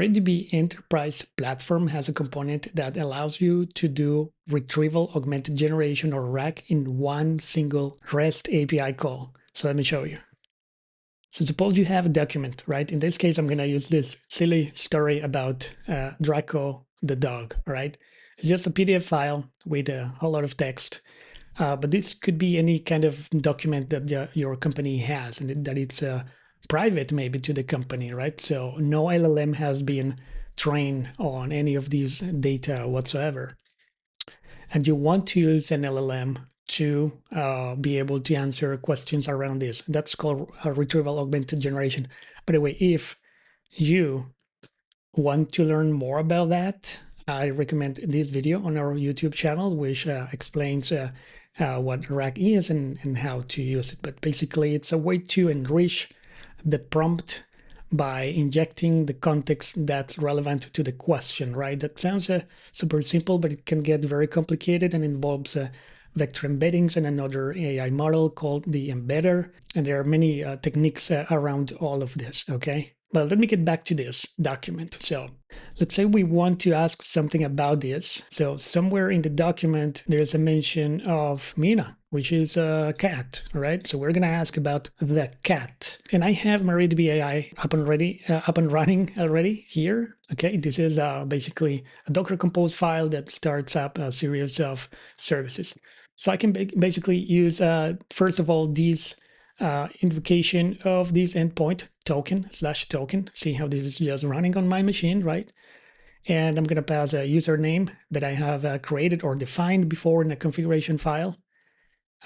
MariaDB Enterprise Platform has a component that allows you to do Retrieval Augmented Generation or RAG in one single REST API call. So let me show you. So suppose you have a document, right? In this case, I'm going to use this silly story about Draco the dog, right? It's just a PDF file with a whole lot of text. But this could be any kind of document that your company has and that it's private maybe to the company, right? So no LLM has been trained on any of these data whatsoever. And you want to use an LLM to be able to answer questions around this. That's called Retrieval Augmented Generation. By the way, if you want to learn more about that, I recommend this video on our YouTube channel, which explains what RAG is and how to use it. But basically, it's a way to enrich the prompt by injecting the context that's relevant to the question, right? That sounds super simple, but it can get very complicated and involves vector embeddings and another AI model called the embedder. And there are many techniques around all of this, okay? But let me get back to this document. So let's say we want to ask something about this. So somewhere in the document, there's a mention of Mina, which is a cat, right? So we're going to ask about the cat. And I have MariaDB AI up and running already here. Okay, this is basically a Docker Compose file that starts up a series of services. So I can basically use, first of all, these invocation of this endpoint token/token. See how this is just running on my machine, right? And I'm going to pass a username that I have created or defined before in a configuration file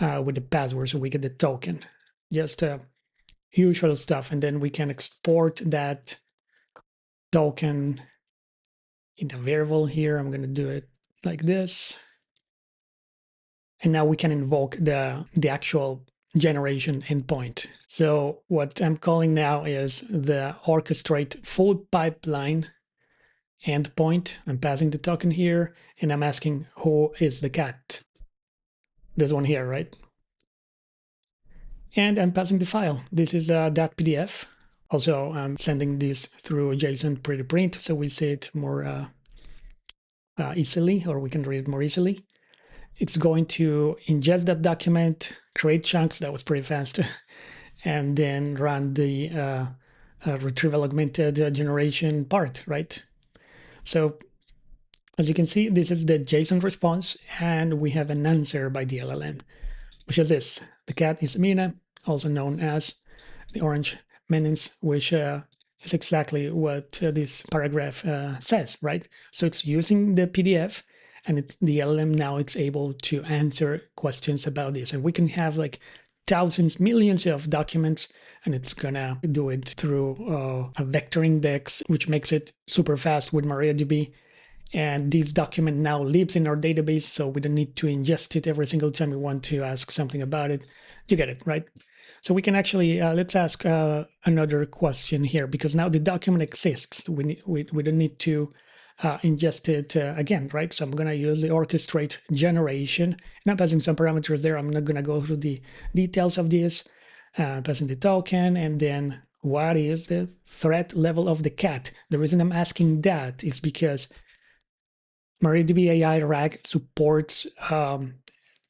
with the password, so we get the token. Just usual stuff, and then we can export that token in a variable here. I'm going to do it like this, and now we can invoke the actual generation endpoint. So what I'm calling now is the orchestrate full pipeline endpoint. I'm passing the token here, and I'm asking who is the cat. This one here, right? And I'm passing the file. This is .pdf. Also, I'm sending this through JSON pretty print, so we see it more easily, or we can read it more easily. It's going to ingest that document, create chunks, that was pretty fast, and then run the retrieval augmented generation part, right? So as you can see, this is the JSON response, and we have an answer by the LLM, which is this. The cat is Mina, also known as the orange menace, which is exactly what this paragraph says, right? So it's using the PDF, and it's the LLM now it's able to answer questions about this. And we can have like thousands, millions of documents, and it's gonna do it through a vector index, which makes it super fast with MariaDB. And this document now lives in our database, so we don't need to ingest it every single time we want to ask something about it. You get it, right? So we can actually, let's ask another question here, because now the document exists. We don't need to ingest it again, right? So I'm going to use the orchestrate generation, and I'm passing some parameters there. I'm not going to go through the details of this. Passing the token, and then what is the threat level of the cat? The reason I'm asking that is because MariaDB AI RAG supports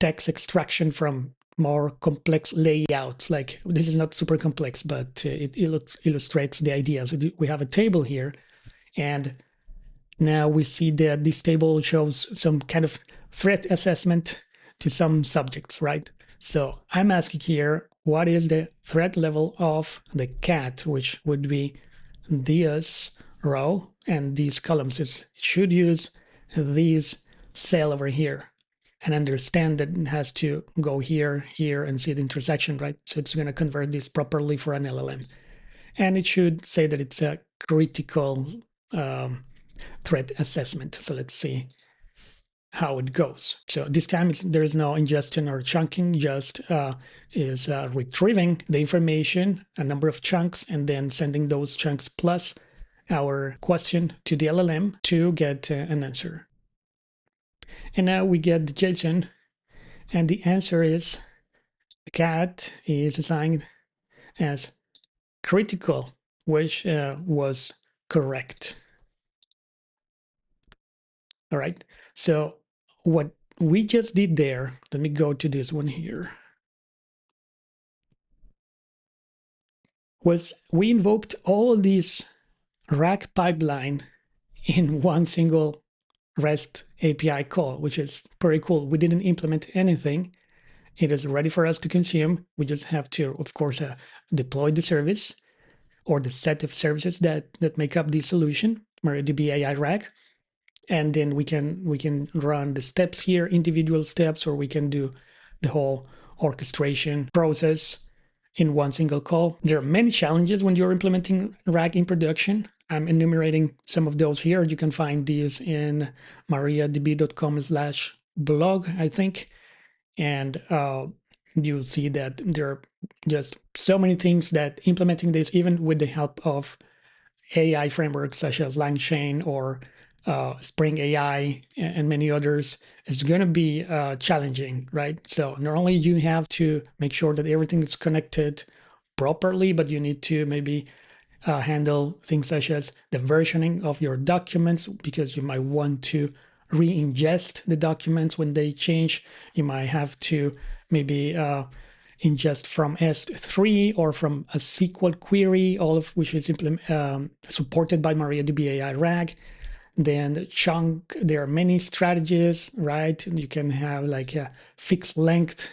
text extraction from more complex layouts. Like, this is not super complex, but it illustrates the idea. So we have a table here, and now we see that this table shows some kind of threat assessment to some subjects, right? So I'm asking here, what is the threat level of the cat, which would be this row and these columns. It should use this cell over here and understand that it has to go here, here, and see the intersection, right? So it's going to convert this properly for an LLM. And it should say that it's a critical threat assessment. So let's see how it goes. So this time there is no ingestion or chunking, just is retrieving the information, a number of chunks, and then sending those chunks plus our question to the LLM to get an answer. And now we get the JSON, and the answer is the cat is assigned as critical, which was correct. All right. So what we just did there, let me go to this one here, was we invoked all these RAG pipeline in one single REST API call, which is pretty cool. We didn't implement anything. It is ready for us to consume. We just have to, of course, deploy the service or the set of services that make up the solution, MariaDB AI RAG, and then we can run the steps here, individual steps, or we can do the whole orchestration process in one single call. There are many challenges when you're implementing RAG in production. I'm enumerating some of those here. You can find these in mariadb.com/blog, I think. And you'll see that there are just so many things that implementing this, even with the help of AI frameworks such as LangChain or Spring AI and many others, is going to be challenging, right? So not only you have to make sure that everything is connected properly, but you need to maybe handle things such as the versioning of your documents, because you might want to re-ingest the documents when they change. You might have to maybe ingest from S3 or from a SQL query, all of which is supported by MariaDB AI RAG. Then chunk, there are many strategies, right? You can have like a fixed length,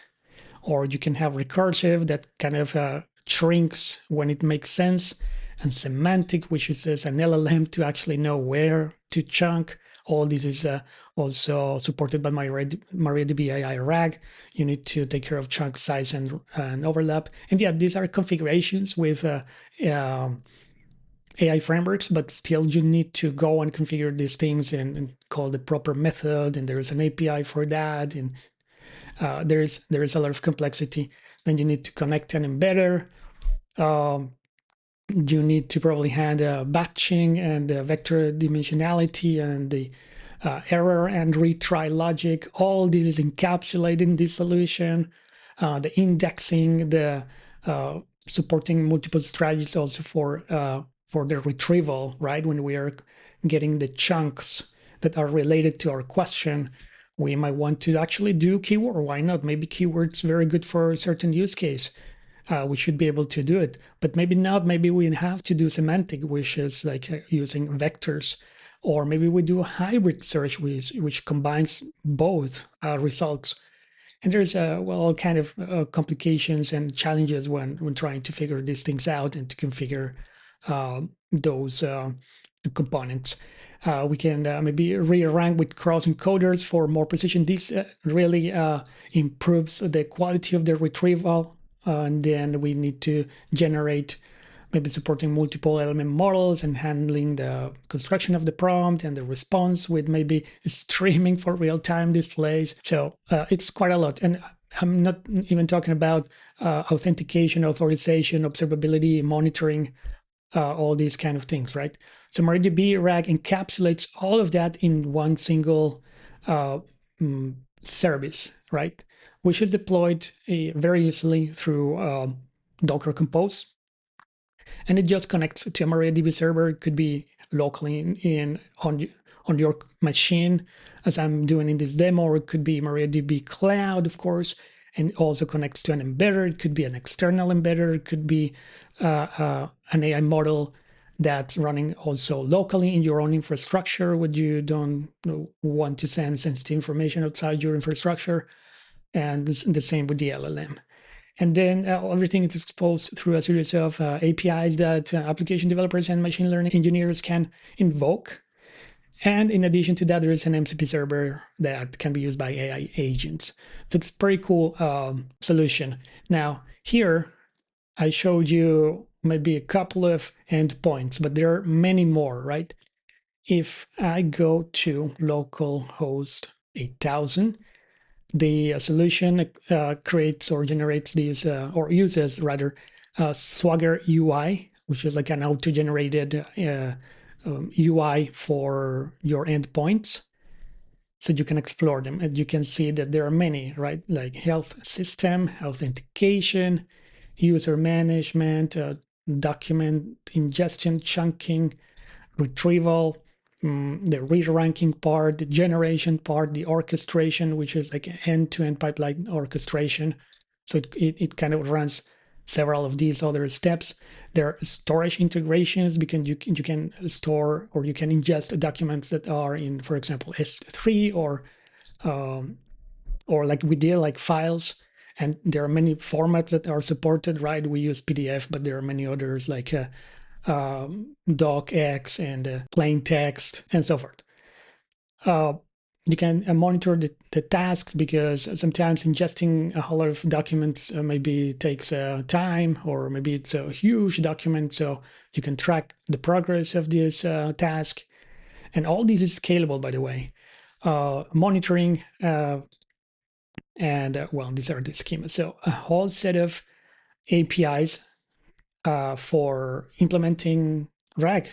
or you can have recursive that kind of shrinks when it makes sense, and semantic, which is an LLM to actually know where to chunk. All this is also supported by MariaDB AI RAG. You need to take care of chunk size and overlap. And yeah, these are configurations with AI frameworks, but still you need to go and configure these things and call the proper method. And there is an API for that. And there is a lot of complexity. Then you need to connect an embedder. You need to probably handle batching and vector dimensionality and the error and retry logic. All this is encapsulated in this solution. The indexing, the supporting multiple strategies also for the retrieval, right? When we are getting the chunks that are related to our question, we might want to actually do keyword. Why not? Maybe keywords very good for a certain use case. We should be able to do it, but maybe not. Maybe we have to do semantic, which is like using vectors, or maybe we do a hybrid search which combines both results. And there's all kind of complications and challenges when trying to figure these things out and to configure those components. We can maybe rearrange with cross encoders for more precision. This really improves the quality of the retrieval. And then we need to generate, maybe supporting multiple element models and handling the construction of the prompt and the response with maybe streaming for real-time displays. So it's quite a lot. And I'm not even talking about authentication, authorization, observability, monitoring, all these kind of things, right? So MariaDB RAG encapsulates all of that in one single service, right? Which is deployed very easily through Docker Compose. And it just connects to a MariaDB server. It could be locally on your machine, as I'm doing in this demo, or it could be MariaDB Cloud, of course, and also connects to an embedder. It could be an external embedder. It could be an AI model that's running also locally in your own infrastructure when you don't want to send sensitive information outside your infrastructure. And the same with the LLM. And then everything is exposed through a series of APIs that application developers and machine learning engineers can invoke. And in addition to that, there is an MCP server that can be used by AI agents. So it's a pretty cool solution. Now, here, I showed you maybe a couple of endpoints, but there are many more, right? If I go to localhost 8000, the solution creates or generates these, or uses rather, Swagger UI, which is like an auto-generated UI for your endpoints. So you can explore them, and you can see that there are many, right? Like health system, authentication, user management, document ingestion, chunking, retrieval, the re-ranking part, the generation part, the orchestration, which is like end-to-end pipeline orchestration. So it kind of runs several of these other steps. There are storage integrations because you can store or you can ingest documents that are in, for example, S3 or like we did, like files. And there are many formats that are supported, right? We use PDF, but there are many others like docx and plain text and so forth. You can monitor the tasks because sometimes ingesting a whole lot of documents maybe takes time, or maybe it's a huge document. So you can track the progress of this task. And all this is scalable, by the way. Monitoring and well, these are the schemas. So a whole set of APIs for implementing RAG,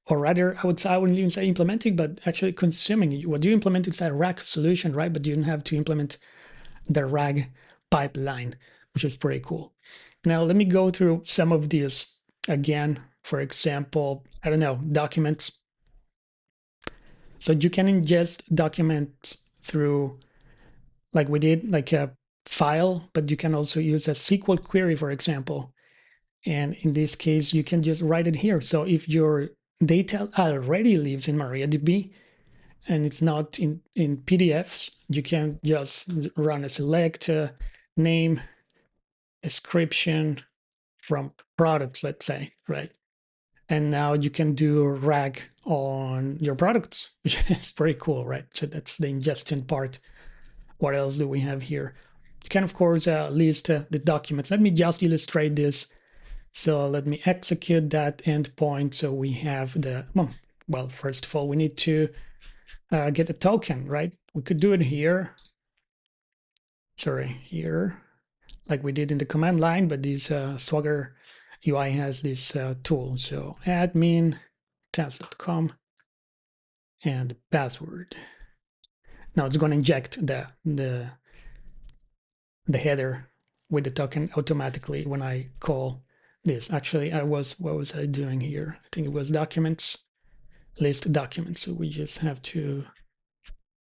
or rather, I wouldn't even say implementing, but actually consuming. What you implement is a RAG solution, right? But you don't have to implement the RAG pipeline, which is pretty cool. Now, let me go through some of these again. For example, I don't know, documents. So you can ingest documents through, like we did, like a file, but you can also use a SQL query, for example. And in this case, you can just write it here. So if your data already lives in MariaDB and it's not in PDFs, you can just run a select name description from products, let's say, right? And now you can do RAG on your products, which is pretty cool, right? So that's the ingestion part. What else do we have here? You can, of course, list the documents. Let me just illustrate this. So let me execute that endpoint. So we have the, well, first of all, we need to get a token, right? We could do it here. Sorry, here, like we did in the command line, but this Swagger UI has this tool. So admin task.com and password. Now it's going to inject the header with the token automatically when I call this. Actually, what was I doing here? I think it was documents, list documents. So we just have to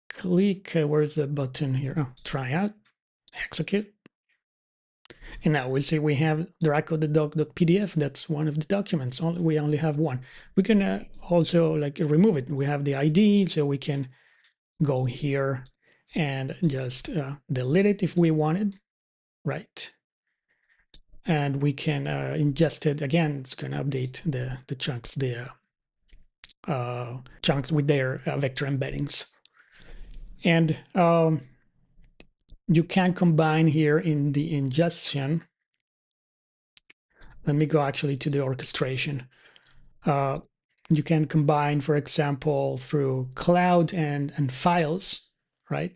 click, where's the button here? Oh, try out, execute. And now we see we have drag.doc.pdf. That's one of the documents. We only have one. We can also like remove it. We have the ID, so we can go here and just delete it if we wanted, right? And we can ingest it again. It's going to update the chunks, the chunks with their vector embeddings. And you can combine here in the ingestion. Let me go actually to the orchestration. You can combine, for example, through cloud and files, right?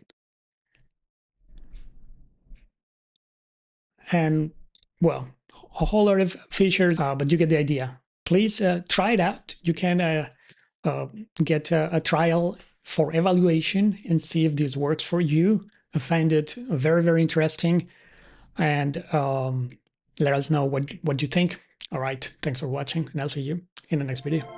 And well, a whole lot of features, but you get the idea. Please try it out. You can get a trial for evaluation and see if this works for you. I find it very, very interesting. And let us know what you think. All right, thanks for watching, and I'll see you in the next video.